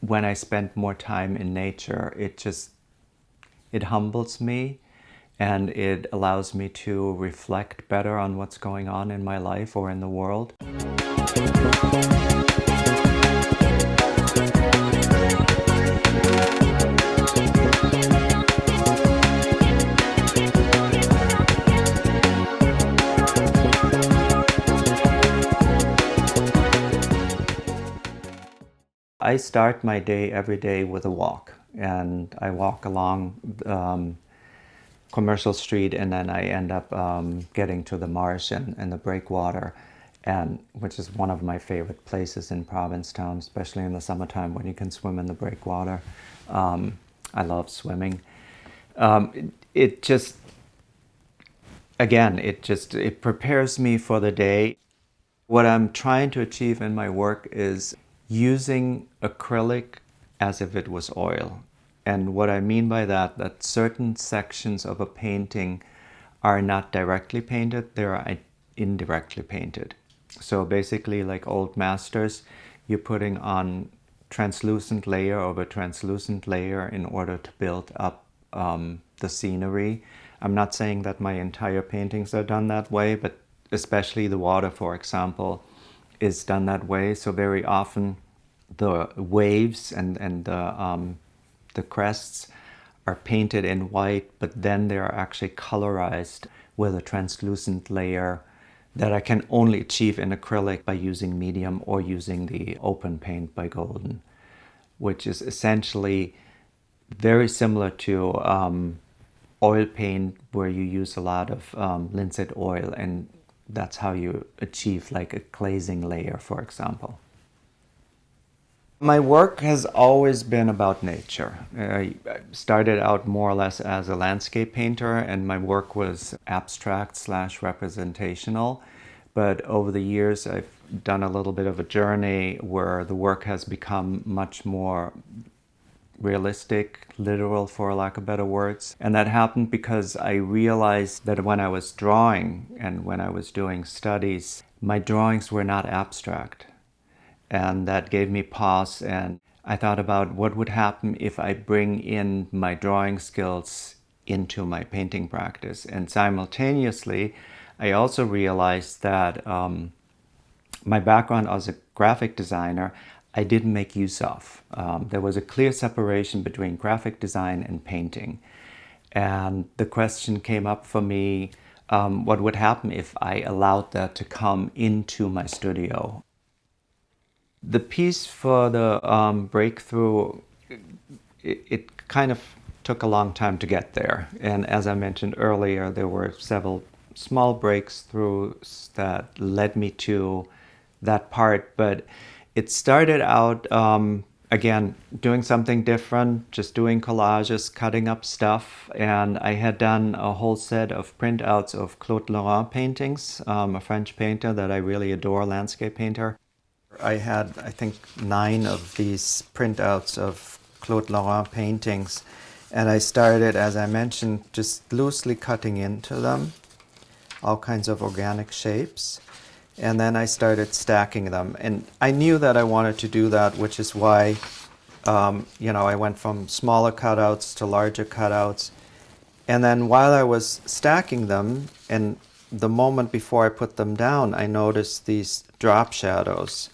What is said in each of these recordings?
when I spend more time in nature, it humbles me and it allows me to reflect better on what's going on in my life or in the world. I start my day every day with a walk, and I walk along Commercial Street, and then I end up getting to the marsh and the breakwater, and which is one of my favorite places in Provincetown, especially in the summertime when you can swim in the breakwater. I love swimming. It just, again, it prepares me for the day. What I'm trying to achieve in my work is using acrylic as if it was oil. And what I mean by that certain sections of a painting are not directly painted, they are indirectly painted. So basically, like old masters, you're putting on translucent layer over translucent layer in order to build up the scenery. I'm not saying that my entire paintings are done that way, but especially the water, for example, is done that way. So very often the waves and the crests are painted in white, but then they are actually colorized with a translucent layer that I can only achieve in acrylic by using medium or using the open paint by Golden, which is essentially very similar to oil paint, where you use a lot of linseed oil, and that's how you achieve like a glazing layer, for example. My work has always been about nature. I started out more or less as a landscape painter, and my work was abstract/representational. But over the years, I've done a little bit of a journey where the work has become much more realistic, literal, for lack of better words. And that happened because I realized that when I was drawing and when I was doing studies, my drawings were not abstract. And that gave me pause, and I thought about what would happen if I bring in my drawing skills into my painting practice. And simultaneously, I also realized that my background as a graphic designer, I didn't make use of. There was a clear separation between graphic design and painting. And the question came up for me, what would happen if I allowed that to come into my studio? The piece for the breakthrough, it kind of took a long time to get there. And as I mentioned earlier, there were several small breakthroughs that led me to that part. But it started out, again, doing something different, just doing collages, cutting up stuff. And I had done a whole set of printouts of Claude Lorrain paintings, a French painter that I really adore, landscape painter. I had, I think, 9 of these printouts of Claude Lorrain paintings, and I started, as I mentioned, just loosely cutting into them, all kinds of organic shapes, and then I started stacking them. And I knew that I wanted to do that, which is why, I went from smaller cutouts to larger cutouts. And then while I was stacking them, and the moment before I put them down, I noticed these drop shadows.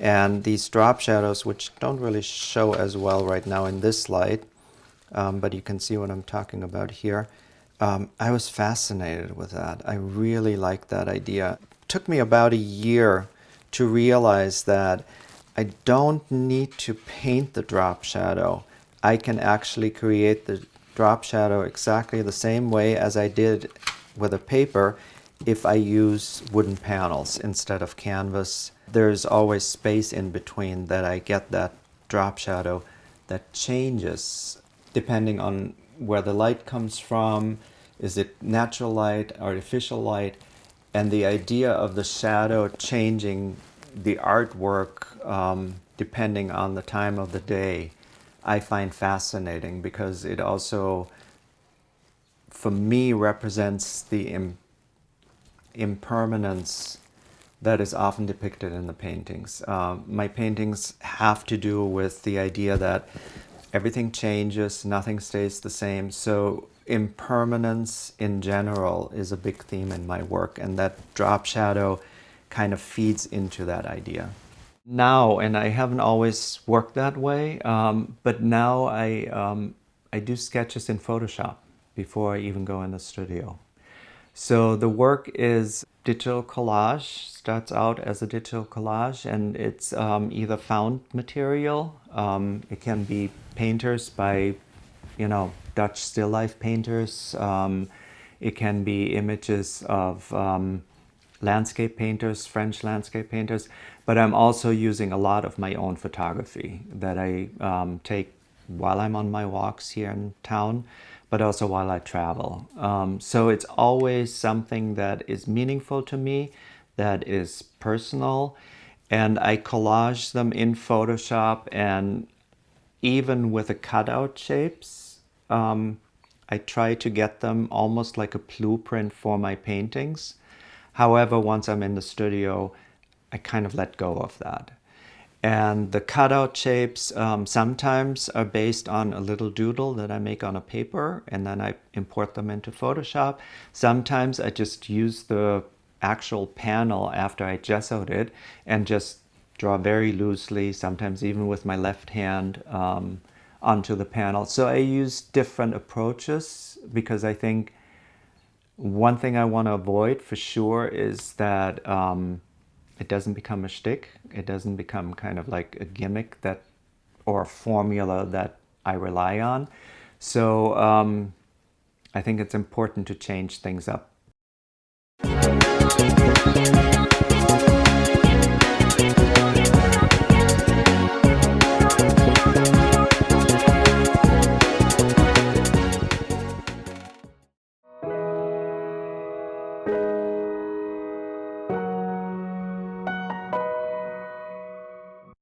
And these drop shadows, which don't really show as well right now in this light, but you can see what I'm talking about here. I was fascinated with that. I really liked that idea. It took me about a year to realize that I don't need to paint the drop shadow. I can actually create the drop shadow exactly the same way as I did with a paper if I use wooden panels instead of canvas. There's always space in between that I get that drop shadow that changes depending on where the light comes from. Is it natural light, artificial light? And the idea of the shadow changing the artwork depending on the time of the day, I find fascinating, because it also, for me, represents the impermanence that is often depicted in the paintings. My paintings have to do with the idea that everything changes, nothing stays the same. So impermanence in general is a big theme in my work, and that drop shadow kind of feeds into that idea. Now, and I haven't always worked that way, but now I do sketches in Photoshop before I even go in the studio. So the work is digital collage, starts out as a digital collage, and it's either found material. It can be painters by, Dutch still life painters. It can be images of landscape painters, French landscape painters, but I'm also using a lot of my own photography that I take while I'm on my walks here in town, but also while I travel. So it's always something that is meaningful to me, that is personal, and I collage them in Photoshop, and even with the cutout shapes, I try to get them almost like a blueprint for my paintings. However, once I'm in the studio, I kind of let go of that. And the cutout shapes sometimes are based on a little doodle that I make on a paper, and then I import them into Photoshop. Sometimes I just use the actual panel after I gessoed it and just draw very loosely, sometimes even with my left hand, onto the panel. So I use different approaches because I think one thing I want to avoid for sure is that it doesn't become a shtick. It doesn't become kind of like a gimmick that, or a formula that I rely on. So I think it's important to change things up.